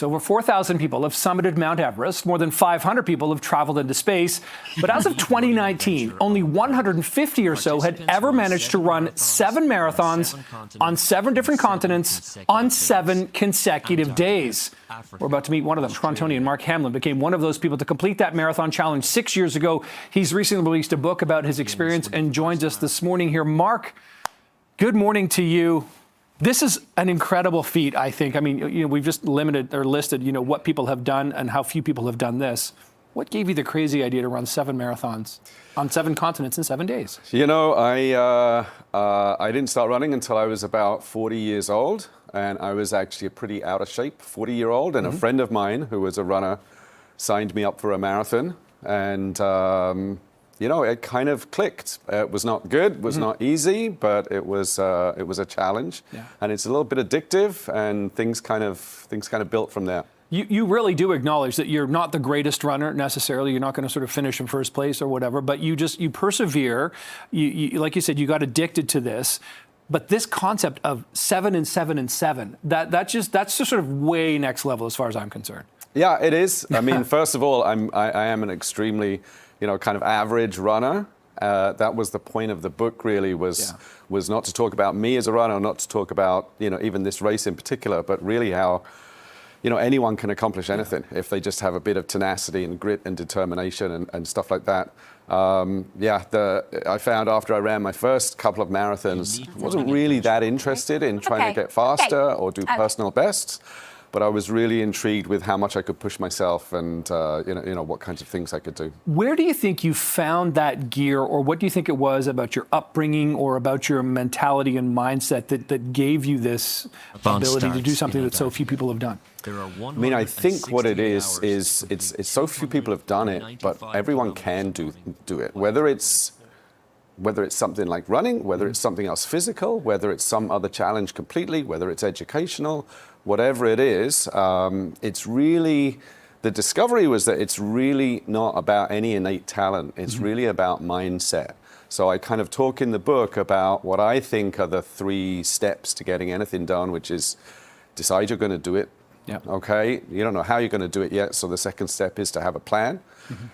Over 4,000 people have summited Mount Everest. More than 500 people have traveled into space. But as of 2019, only 150 or so had ever managed to run 7 marathons on 7 different continents on 7 consecutive days. We're about to meet one of them. Torontonian Mark Hamlin became one of those people to complete that marathon challenge 6 years ago. He's recently released a book about his experience and joins us this morning here. Mark, good morning to you. This is an incredible feat, I think. I mean, we've just listed, what people have done and how few people have done this. What gave you the crazy idea to run 7 marathons on 7 continents in 7 days? I didn't start running until I was about 40 years old, and I was actually a pretty out of shape 40-year-old. And a friend of mine who was a runner signed me up for a marathon, and it kind of clicked. It was not good, it was not easy, but it was a challenge, and it's a little bit addictive, and things kind of built from there. You really do acknowledge that you're not the greatest runner necessarily. You're not going to sort of finish in first place or whatever, but you persevere. You like you said, you got addicted to this. But this concept of 7 and 7 and 7, that's just sort of way next level as far as I'm concerned. Yeah, it is. I mean, first of all, I am an extremely kind of average runner. That was the point of the book, really, was not to talk about me as a runner, not to talk about, even this race in particular, but really how, anyone can accomplish anything if they just have a bit of tenacity and grit and determination and stuff like that. I found after I ran my first couple of marathons, I wasn't really that interested in trying to get faster or do personal bests. But I was really intrigued with how much I could push myself and, what kinds of things I could do. Where do you think you found that gear, or what do you think it was about your upbringing or about your mentality and mindset that gave you this ability to do something that so few people have done? I think what it is it's so few people have done it, but everyone can do it. Whether it's something like running, whether it's something else physical, whether it's some other challenge completely, whether it's educational, whatever it is, it's really, the discovery was that it's really not about any innate talent. It's really about mindset. So I kind of talk in the book about what I think are the 3 steps to getting anything done, which is decide you're going to do it. Yeah. Okay. You don't know how you're going to do it yet. So the second step is to have a plan.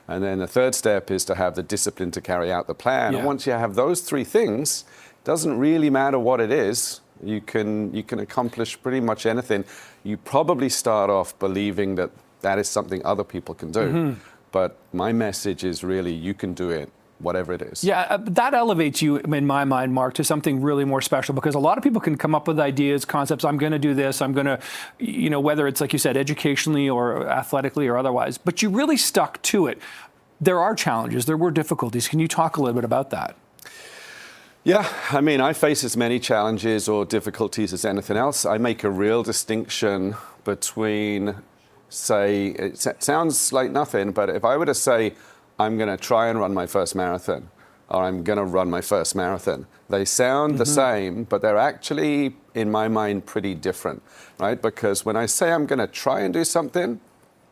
And then the third step is to have the discipline to carry out the plan. And once you have those 3 things, it doesn't really matter what it is. You can accomplish pretty much anything. You probably start off believing that is something other people can do. But my message is really, you can do it, whatever it is. Yeah, that elevates you, in my mind, Mark, to something really more special, because a lot of people can come up with ideas, concepts. I'm going to do this. I'm going to, whether it's, like you said, educationally or athletically or otherwise. But you really stuck to it. There are challenges. There were difficulties. Can you talk a little bit about that? Yeah, I face as many challenges or difficulties as anything else. I make a real distinction between, say, it sounds like nothing, but if I were to say, I'm going to try and run my first marathon, or I'm going to run my first marathon, they sound the same, but they're actually, in my mind, pretty different, right? Because when I say I'm going to try and do something,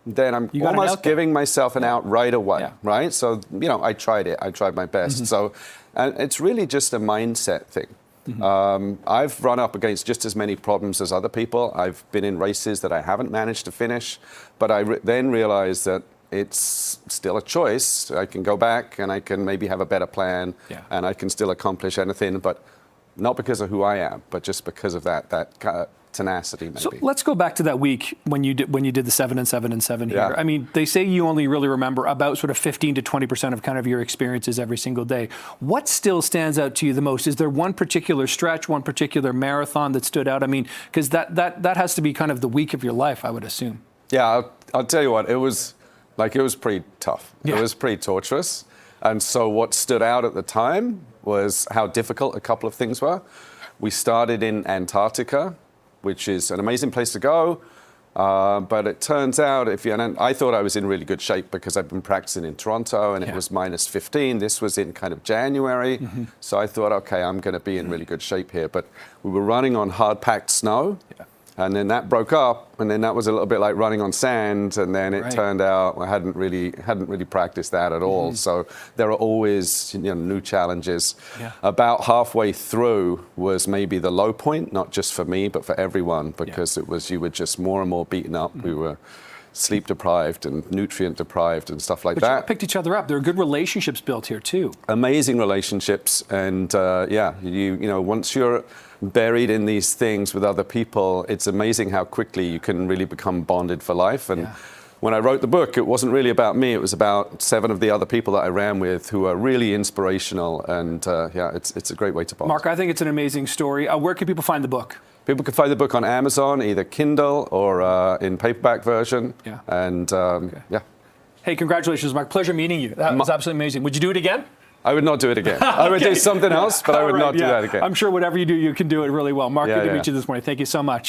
then I'm almost giving myself an out right away, right? So, I tried it. I tried my best. So, and it's really just a mindset thing. I've run up against just as many problems as other people. I've been in races that I haven't managed to finish, but I then realized that it's still a choice. I can go back and I can maybe have a better plan, and I can still accomplish anything, but not because of who I am, but just because of that tenacity, maybe. So let's go back to that week when you did the 7 and 7 and 7 here. They say you only really remember about sort of 15 to 20% of kind of your experiences every single day. What still stands out to you the most? Is there one particular stretch, one particular marathon that stood out? Because that has to be kind of the week of your life, I would assume. Yeah, I'll tell you what, it was pretty tough. It was pretty torturous. And so what stood out at the time was how difficult a couple of things were. We started in Antarctica, which is an amazing place to go. But it turns out, I thought I was in really good shape because I've been practicing in Toronto and it was -15. This was in kind of January. So I thought, okay, I'm going to be in really good shape here. But we were running on hard-packed snow. And then that broke up, and then that was a little bit like running on sand. And then it turned out I hadn't really practiced that at all. So there are always new challenges. Yeah. About halfway through was maybe the low point, not just for me, but for everyone, because you were just more and more beaten up. We were sleep deprived and nutrient deprived and stuff like but that. You picked each other up. There are good relationships built here too. Amazing relationships, and once you're buried in these things with other people, it's amazing how quickly you can really become bonded for life. And when I wrote the book, it wasn't really about me. It was about 7 of the other people that I ran with who are really inspirational. And it's a great way to bond. Mark, I think it's an amazing story. Where can people find the book? People can find the book on Amazon, either Kindle or in paperback version. Yeah. And Hey, congratulations, Mark. Pleasure meeting you. That was absolutely amazing. Would you do it again? I would not do it again. I would do something else, but I would not do that again. I'm sure whatever you do, you can do it really well. Mark, good to meet you this morning. Thank you so much.